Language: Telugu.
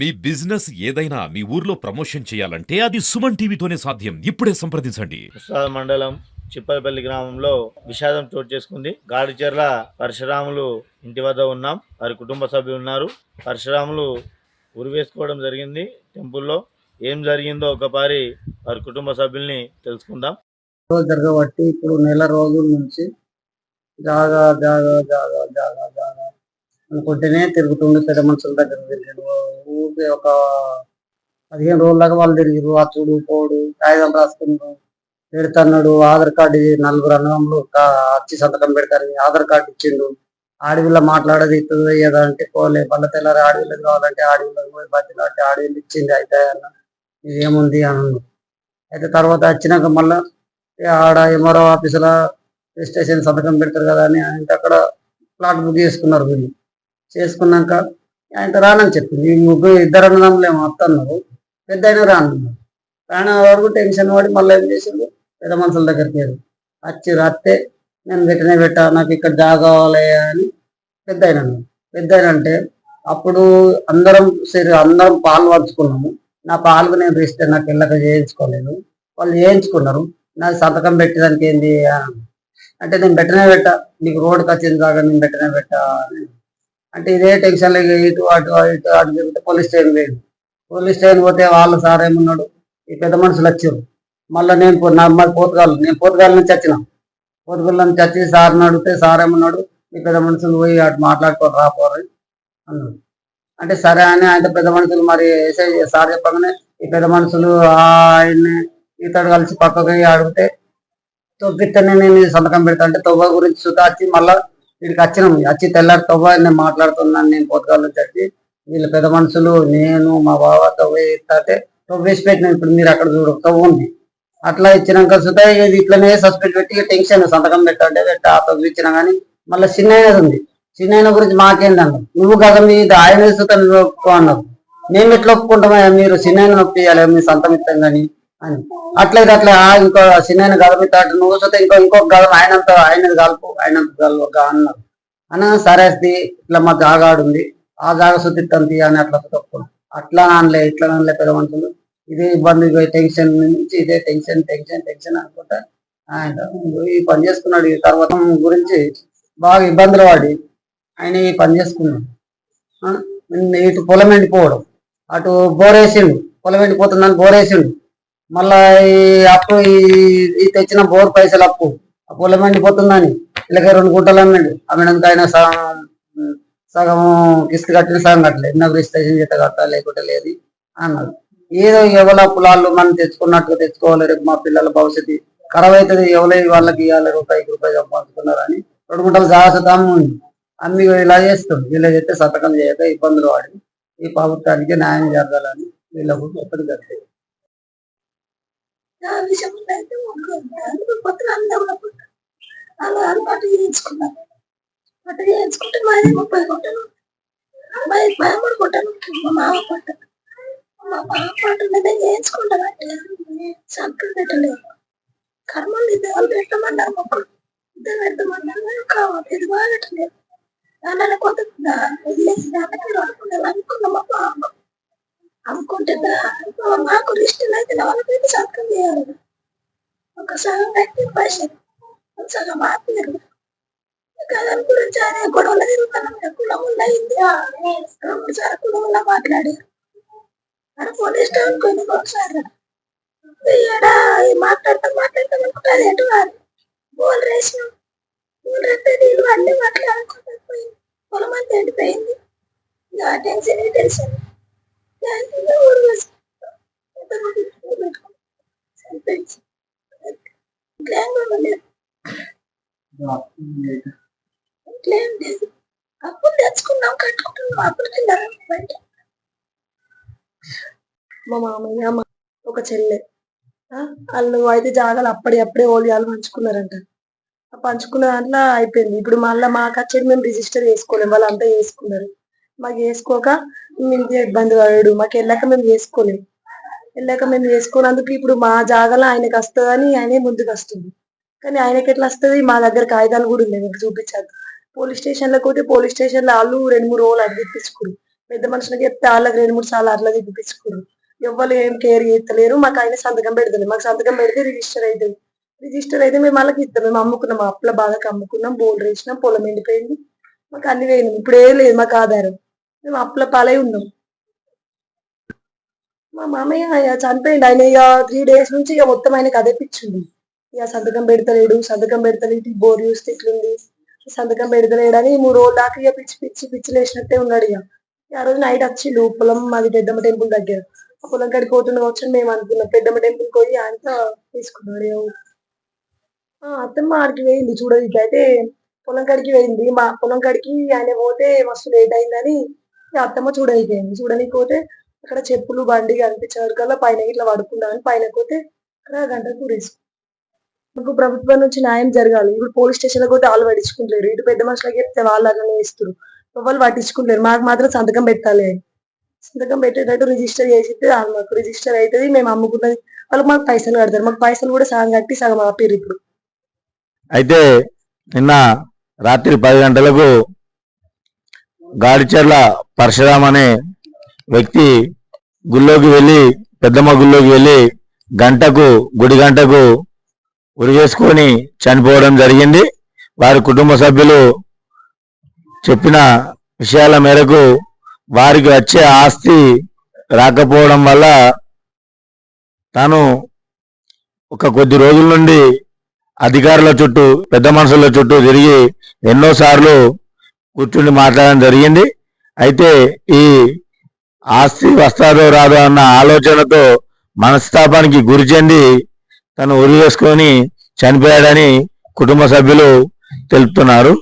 మీ బిజినెస్ ఏదైనా మీ ఊర్లో ప్రమోషన్ చేయాలంటే అది సుమన్ టీవీతోనే సాధ్యం. ఇప్పుడే సంప్రదించండి. ఉస్మాద్ మండలం చిప్పలపల్లి గ్రామంలో విషాదం చోటు చేసుకుంది. గాడిచెర్ల పరశురాములు ఇంటి వద్ద ఉన్నాం. వారి కుటుంబ సభ్యులు ఉన్నారు. పరశురాములు ఉరివేసుకోవడం జరిగింది టెంపుల్లో. ఏం జరిగిందో ఒకసారి వారి కుటుంబ సభ్యుల్ని తెలుసుకుందాం. జరగబట్టి ఇప్పుడు నెల రోజుల నుంచి జాగా జాగా జాగా జాగా జాగా అనుకుంటేనే తిరుగుతుండే పెద్ద మనుషుల దగ్గర తిరిగాడు. ఊరికే ఒక 15 రోజుల దాకా వాళ్ళు తిరిగారు. అచ్చుడు పోడు కాగితం రాసుకున్నాడు, పెడతన్నాడు. ఆధార్ కార్డు నలుగురు అన్నదమ్ములు వచ్చి సంతకం పెడతారు, ఆధార్ కార్డు ఇచ్చిండు. ఆడవిల్ల మాట్లాడేది ఇస్తుంది ఏదో అంటే పోలే, మళ్ళీ తెల్లారి ఆడవిల్లకి కావాలంటే ఆడవిల్లకి పోయి బతిలాంటి ఆడవిల్లు ఇచ్చింది అయితే అన్న ఏముంది అని అన్నాడు. అయితే తర్వాత వచ్చినాక మళ్ళా ఆడ ఎంఆర్ఓ ఆఫీసులో రిజిస్ట్రేషన్ సంతకం పెడతారు కదా అని ఆయన అక్కడ ప్లాట్ బుక్ చేసుకున్నారు. వీళ్ళు చేసుకున్నాక ఆయన రానని చెప్పింది. ఈ ముగ్గురు ఇద్దరు అన్నదమ్ములు ఏమో వస్తున్నారు, పెద్ద అయినా రానున్నారు. రాని వరకు టెన్షన్ పడి మళ్ళీ ఏం చేసిండు, పెద్ద మనుషుల దగ్గరికి వచ్చి రాస్తే నేను వెంటనే పెట్టా, నాకు ఇక్కడ జాగా కావాలి అని పెద్ద అయినా పెద్ద అయినా అంటే అప్పుడు అందరం పాలు పంచుకున్నాము. నా పాలకు నేను రిజిస్టర్ నాకు ఇళ్ళక చేయించుకోలేదు, వాళ్ళు చేయించుకున్నారు. నాకు సంతకం పెట్టడానికి ఏంది అంటే నేను పెట్టనే పెట్టా, నీకు రోడ్డుకి వచ్చింది కాక నేను పెట్టనే పెట్టా అంటే ఇదే టెన్షన్ ఇటు అటు ఇటు అటు తిరిగితే పోలీస్ స్టేషన్ లేదు. పోలీస్ స్టేషన్ పోతే వాళ్ళు సార్ ఏమన్నాడు, ఈ పెద్ద మనుషులు వచ్చారు. మళ్ళీ మాది పోతుగాల నుంచి వచ్చిన, పోతుగల్ నుంచి వచ్చి సార్ని అడిగితే సార్ ఏమన్నాడు, ఈ పెద్ద మనుషులు పోయి అటు మాట్లాడుకోరు రాపోరు అన్నాడు. అంటే సరే అని ఆయన పెద్ద మనుషులు మరి ఎస్ఐ సార్ చెప్పగానే ఈ పెద్ద మనుషులు ఆయన్ని ఇతడు కలిసి పక్కకి అడిగితే తొవ్వితేనే నేను సంతకం పెడతా అంటే తొవ్వ గురించి సుతా వచ్చి మళ్ళీ వీడికి వచ్చినాం. వచ్చి తెల్లారి తొవ్వ నేను మాట్లాడుతున్నాను, నేను పోతుగాల నుంచి వచ్చి వీళ్ళ పెద్ద మనుషులు నేను మా బావ తొవ్వ ఇస్తే తొవ్వేసి పెట్టిన, ఇప్పుడు మీరు అక్కడ చూడ తొవ్వ ఉంది అట్లా ఇచ్చినాక సుతా ఇది ఇట్లనే సస్పెండ్ పెట్టి టెన్షన్ సంతకం పెట్టంటే పెట్టా తొవ్వ ఇచ్చినా కానీ మళ్ళీ చిన్న ఉంది. చిన్న గురించి మాకేందన్నారు, నువ్వు కదా మీద ఆయన సుతం ఒప్పుకో అన్నారు. మేము ఎట్లా ఒప్పుకుంటామా, మీరు చిన్న నొప్పియాలి మీ సంతం ఇస్తాం కానీ అని అట్లయితే అట్లా ఇంకో చిన్న గలపిస్తాడు, నువ్వు సుత ఇంకొక గలం ఆయనది కలుపు అన్నారు. అన్న సరే ఇట్లా మా జాగాడు ఉంది, ఆ జాగా సుత్తిత్తంతి అని అట్లా తప్పుకున్నాం. అట్లా నానలే ఇట్లా నానలే పెద్ద మనుషులు ఇదే ఇబ్బంది టెన్షన్ నుంచి ఇదే టెన్షన్ టెన్షన్ టెన్షన్ అనుకుంటా ఆయన ఈ పని చేసుకున్నాడు. ఈ తర్వాత గురించి బాగా ఇబ్బందులు పడి ఆయన ఈ పని చేసుకున్నాడు. ఇటు పొలం ఎండిపోవడం, అటు బోరేసిండు, పొలం ఎండిపోతుందని బోరేసిండు. మళ్ళా ఈ అప్పు ఈ తెచ్చిన బోర్ పైసలు అప్పు, ఆ పొలం ఎండిపోతుందని ఇలాగ 2 గుంటలు అమ్మాడు. అమ్మినందుకు ఆయన సగం కిస్తీ కట్టిన సగం కట్టలేదు, నాకు రిజిస్ట్రేషన్ చేత కట్టా లేకుంటే లేదు అన్నాడు. ఏదో ఎవరి అప్పులాళ్ళు మనం తెచ్చుకున్నట్టుగా తెచ్చుకోవాలి, రేపు మా పిల్లల భవిష్యత్తు ఖరాబ్ అవుతుంది, ఎవరై వాళ్ళకి ఇవ్వాలి, రూపాయి సంపాదించుకున్నారు అని 2 గుంటలు జాగ్రత్త ఉంది. అన్ని ఇలా చేస్తాం, ఇలా చేస్తే సంతకం చేయక ఇబ్బందులు వాడి ఈ ప్రభుత్వానికి న్యాయం జరగాలని వీళ్ళకు ఎప్పటి జరిగింది. అలవాటు చేయించుకున్నాను. అట్లా చేయించుకుంటే మాది 30 గుంటలు, మాది 13 గుంటలు. మా మామ పంట, మా మామ పంట మీద చేయించుకుంటామంటే సంతకం పెట్టలేదు. కర్మలు ఇద్దరు పెట్టమన్నారు, మొక్కలు ఇద్దరు పెడతామన్నారు, కావాలి ఇది బాగా పెట్టలేదు. దాని కొంత వదిలేసి దానికి అనుకున్నాం. మా బామ్మ అనుకుంటే మాకు ఇష్టం అయితే వాళ్ళకి సంతకం చేయాలి. ఒక సగం కట్టి పైసలు సగం ఆపారు. దాని గురించి అదే గొడవలు తిరుగుతాను, కులం అయింది 2 సార్లు కులంలో మాట్లాడారు. అని పోలీస్ స్టేషన్ కొన్ని ఒకసారి మాట్లాడతాం అనుకుంటే అది ఎటు కాదు. బోల్ రేసినాం, బోల్ రేస్తే నీళ్ళు అన్ని మాట్లాడుకుంటూ పోయింది, పొలం అంతా ఎండిపోయింది. ఇంకా టెన్షన్ టెన్షన్ ఊరు ఇంకేం లేదు. అప్పులు తెచ్చుకున్నాం, కట్టుకుంటున్నాం, అప్పులు తిన్నాం బయట. మా మామయ్య ఒక చెల్లె వాళ్ళు అయితే జాగాలు అప్పుడే ఓలియాలు పంచుకున్నారంట. పంచుకున్న దాంట్లో అయిపోయింది. ఇప్పుడు మళ్ళీ మాకు వచ్చేది మేము రిజిస్టర్ చేసుకోలేము, వాళ్ళంతా చేసుకున్నారు. మాకు చేసుకోక మేము ఇబ్బంది పడాడు, మాకు వెళ్ళాక మేము చేసుకున్నందుకు ఇప్పుడు మా జాగాలో ఆయనకు వస్తుందని ఆయనే ముందుకు వస్తుంది. కానీ ఆయనకి ఎట్లా వస్తుంది, మా దగ్గర కాగితాలు కూడా ఉన్నాయి, మీకు చూపించద్దు. పోలీస్ స్టేషన్లకు పోతే పోలీస్ స్టేషన్లో వాళ్ళు 2-3 రోజులు అడిగిపించుకున్నారు. పెద్ద మనుషులకి చెప్తే వాళ్ళకి 2-3 సార్లు అట్లా తిప్పించుకోరు. ఎవ్వరు ఏం కేర్ చేస్తలేరు. మాకు ఆయన సంతకం పెడతలేదు. మాకు సంతకం పెడితే రిజిస్టర్ అవుతుంది. రిజిస్టర్ అయితే మేము వాళ్ళకి ఇస్తాం. మేము అమ్ముకున్నాం, అప్పుల బాధకు అమ్ముకున్నాం, బోర్లు వేసినాం, పొలం ఎండిపోయింది, మాకు అన్ని పోయినాం. ఇప్పుడు ఏం లేదు మాకు ఆధారం. మేము అప్పుల పాలై ఉన్నాం. మా మామయ్య చనిపోయిండు. ఆయన ఇక 3 days నుంచి ఇక మొత్తం ఆయనకి అదే పిచ్చింది. ఇక సంతకం పెడతలేడు, సంతకం పెడతలేడు, బోర్ చూస్తే ఇట్లుంది, సంతకం పెడతలేడు అని 3 రోజుల దాకా ఇక పిచ్చి లేచినట్టే ఉన్నాడు. ఇక ఆ రోజు నైట్ వచ్చిండు పొలం, మాది పెద్దమ్మ టెంపుల్ దగ్గర. ఆ పొలం కాడికి పోతుండే వచ్చి మేము అనుకున్నాం. పెద్దమ్మ టెంపుల్ పోయి ఆయనతో తీసుకున్నాడు. అత్తమ్మ ఆడికి పోయింది చూడడానికి. అయితే పొలం కాడికి పోయింది. మా పొలం కాడికి ఆయన పోతే మస్తు లేట్ అయిందని అత్తమ్మ చూడడానికి పోతే అక్కడ చెప్పులు బండి కనిపించేవరకల్లా పైన ఇట్లా పడుకుందామని పైన పోతే అక్కడ గంట కూరేసుకుంది. మాకు ప్రభుత్వం నుంచి న్యాయం జరగాలి. ఇప్పుడు పోలీస్ స్టేషన్ లో పోతే వాళ్ళు పట్టించుకుంటలేరు. ఇటు పెద్ద మనుషులకి చెప్తే వాళ్ళు అట్లనే ఇస్తారు. వాళ్ళు పట్టించుకుంటలేరు. మాకు మాత్రం సంతకం పెట్టాలి. సంతకం పెట్టేటట్టు రిజిస్టర్ చేసిస్తే మాకు రిజిస్టర్ అవుతుంది. మేము అమ్ముకున్నది వాళ్ళకి మాకు పైసలు కడతారు. మాకు పైసలు కూడా సగం కట్టి సగం ఆపారు. ఇప్పుడు అయితే నిన్న రాత్రి 10 గంటలకు గాడిచెర్ల పరశురామ్ అనే వ్యక్తి గుళ్ళోకి వెళ్ళి, పెద్దమ్మ గుళ్ళోకి వెళ్ళి గుడి గంటకు ఉరివేసుకొని చనిపోవడం జరిగింది. వారి కుటుంబ సభ్యులు చెప్పిన విషయాల మేరకు వారికి వచ్చే ఆస్తి రాకపోవడం వల్ల తాను ఒక కొద్ది రోజుల నుండి అధికారుల చుట్టూ, పెద్ద మనుషుల చుట్టూ తిరిగి ఎన్నోసార్లు కూర్చుని మాట్లాడడం జరిగింది. అయితే ఈ ఆస్తి వస్తాదో రాదో అన్న ఆలోచనతో మనస్తాపానికి గురి చెంది తను ఉరి వేసుకొని చనిపోయాడని కుటుంబ సభ్యులు తెలుపుతున్నారు.